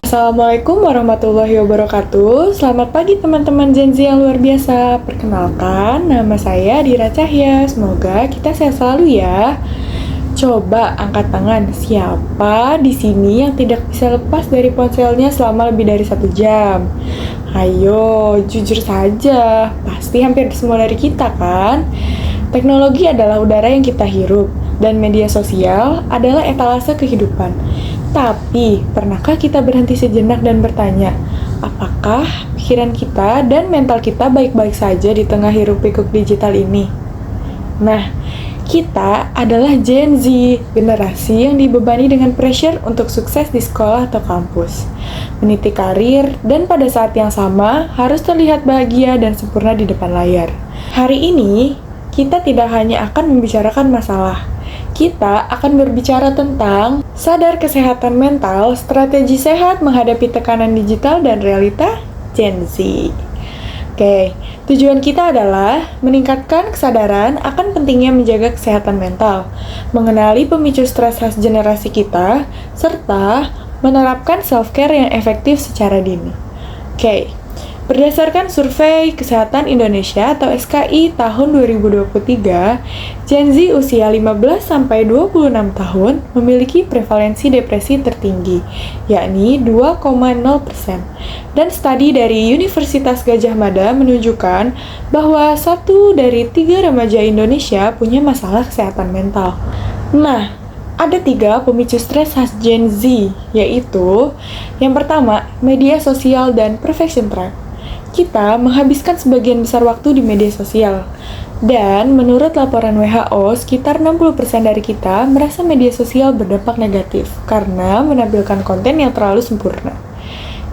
Assalamualaikum warahmatullahi wabarakatuh. Selamat pagi teman-teman Gen Z yang luar biasa. Perkenalkan, nama saya Dira Cahya. Semoga kita sehat selalu ya. Coba angkat tangan, siapa di sini yang tidak bisa lepas dari ponselnya selama lebih dari 1 jam? Ayo, jujur saja. Pasti hampir semua dari kita kan? Teknologi adalah udara yang kita hirup, dan media sosial adalah etalase kehidupan. Tapi, pernahkah kita berhenti sejenak dan bertanya, apakah pikiran kita dan mental kita baik-baik saja di tengah hiruk-pikuk digital ini? Nah, kita adalah Gen Z, generasi yang dibebani dengan pressure untuk sukses di sekolah atau kampus, meniti karir, dan pada saat yang sama harus terlihat bahagia dan sempurna di depan layar. Hari ini, kita tidak hanya akan membicarakan masalah, kita akan berbicara tentang sadar kesehatan mental, strategi sehat menghadapi tekanan digital dan realita Gen Z. Oke, tujuan kita adalah meningkatkan kesadaran akan pentingnya menjaga kesehatan mental, mengenali pemicu stres khas generasi kita, serta menerapkan self-care yang efektif secara dini. Oke, berdasarkan Survei Kesehatan Indonesia atau SKI tahun 2023, Gen Z usia 15-26 tahun memiliki prevalensi depresi tertinggi, yakni 2,0%. Dan studi dari Universitas Gadjah Mada menunjukkan bahwa 1 dari 3 remaja Indonesia punya masalah kesehatan mental. Nah, ada 3 pemicu stres khas Gen Z, yaitu yang pertama, media sosial dan perfection trap. Kita menghabiskan sebagian besar waktu di media sosial. Dan menurut laporan WHO, sekitar 60% dari kita merasa media sosial berdampak negatif karena menampilkan konten yang terlalu sempurna.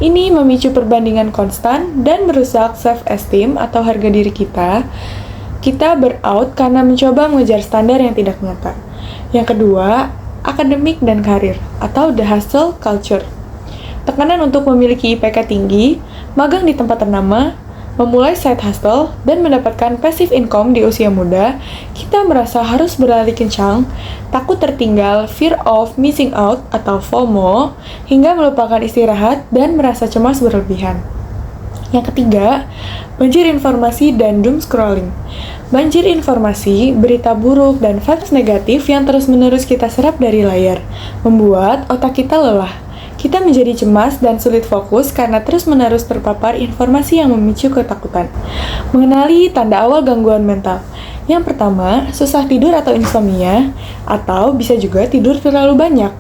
Ini memicu perbandingan konstan dan merusak self-esteem atau harga diri kita. Kita burnout karena mencoba mengejar standar yang tidak nyata. Yang kedua, akademik dan karir atau the hustle culture. Tekanan untuk memiliki IPK tinggi, magang di tempat ternama, memulai side hustle, dan mendapatkan passive income di usia muda, kita merasa harus berlari kencang, takut tertinggal, fear of missing out atau FOMO, hingga melupakan istirahat dan merasa cemas berlebihan. Yang ketiga, banjir informasi dan doom scrolling. Banjir informasi, berita buruk, dan vibes negatif yang terus-menerus kita serap dari layar, membuat otak kita lelah. Kita menjadi cemas dan sulit fokus karena terus-menerus terpapar informasi yang memicu ketakutan. Mengenali tanda awal gangguan mental. Yang pertama, susah tidur atau insomnia, atau bisa juga tidur terlalu banyak.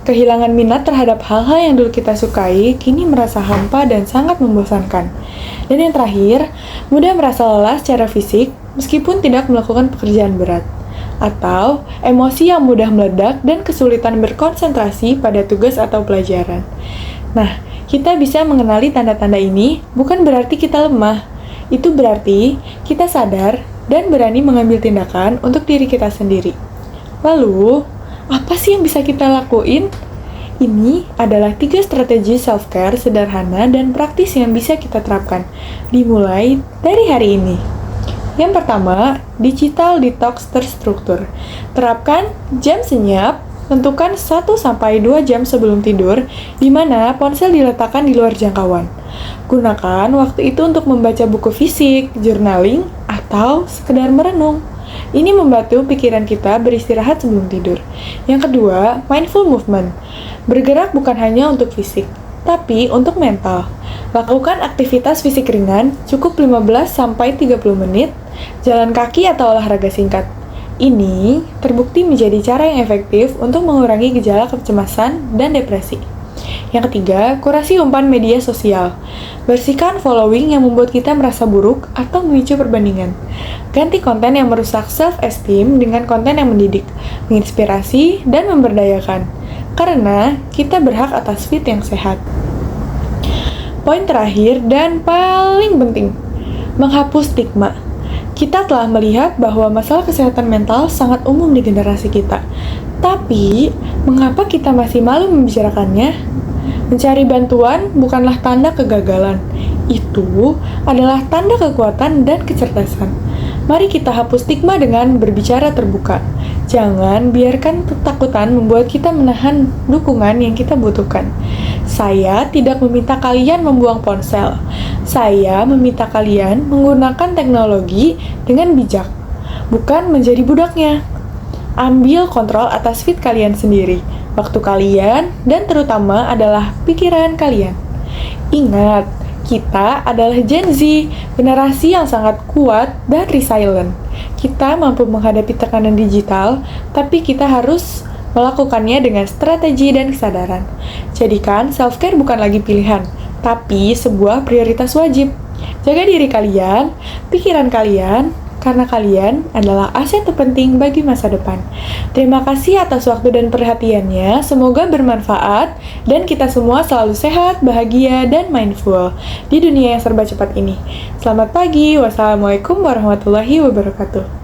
Kehilangan minat terhadap hal-hal yang dulu kita sukai, kini merasa hampa dan sangat membosankan. Dan yang terakhir, mudah merasa lelah secara fisik meskipun tidak melakukan pekerjaan berat. Atau emosi yang mudah meledak dan kesulitan berkonsentrasi pada tugas atau pelajaran. Nah, kita bisa mengenali tanda-tanda ini bukan berarti kita lemah. Itu berarti kita sadar dan berani mengambil tindakan untuk diri kita sendiri. Lalu, apa sih yang bisa kita lakuin? Ini adalah 3 strategi self-care sederhana dan praktis yang bisa kita terapkan. Dimulai dari hari ini. Yang pertama, digital detox terstruktur. Terapkan jam senyap, tentukan 1-2 jam sebelum tidur, di mana ponsel diletakkan di luar jangkauan. Gunakan waktu itu untuk membaca buku fisik, journaling, atau sekedar merenung. Ini membantu pikiran kita beristirahat sebelum tidur. Yang kedua, mindful movement. Bergerak bukan hanya untuk fisik, tapi untuk mental. Lakukan aktivitas fisik ringan, cukup 15-30 menit, jalan kaki atau olahraga singkat. Ini terbukti menjadi cara yang efektif untuk mengurangi gejala kecemasan dan depresi. Yang ketiga, kurasi umpan media sosial. Bersihkan following yang membuat kita merasa buruk atau memicu perbandingan. Ganti konten yang merusak self-esteem dengan konten yang mendidik, menginspirasi, dan memberdayakan. Karena kita berhak atas feed yang sehat. Poin terakhir dan paling penting, menghapus stigma. Kita telah melihat bahwa masalah kesehatan mental sangat umum di generasi kita. Tapi, mengapa kita masih malu membicarakannya? Mencari bantuan bukanlah tanda kegagalan. Itu adalah tanda kekuatan dan kecerdasan. Mari kita hapus stigma dengan berbicara terbuka. Jangan biarkan ketakutan membuat kita menahan dukungan yang kita butuhkan. Saya tidak meminta kalian membuang ponsel. Saya meminta kalian menggunakan teknologi dengan bijak, bukan menjadi budaknya. Ambil kontrol atas feed kalian sendiri, waktu kalian, dan terutama adalah pikiran kalian. Ingat, kita adalah Gen Z, generasi yang sangat kuat dan resilient. Kita mampu menghadapi tekanan digital, tapi kita harus melakukannya dengan strategi dan kesadaran. Jadikan self-care bukan lagi pilihan, tapi sebuah prioritas wajib. Jaga diri kalian, pikiran kalian, karena kalian adalah aset terpenting bagi masa depan. Terima kasih atas waktu dan perhatiannya, semoga bermanfaat, dan kita semua selalu sehat, bahagia, dan mindful di dunia yang serba cepat ini. Selamat pagi, wassalamualaikum warahmatullahi wabarakatuh.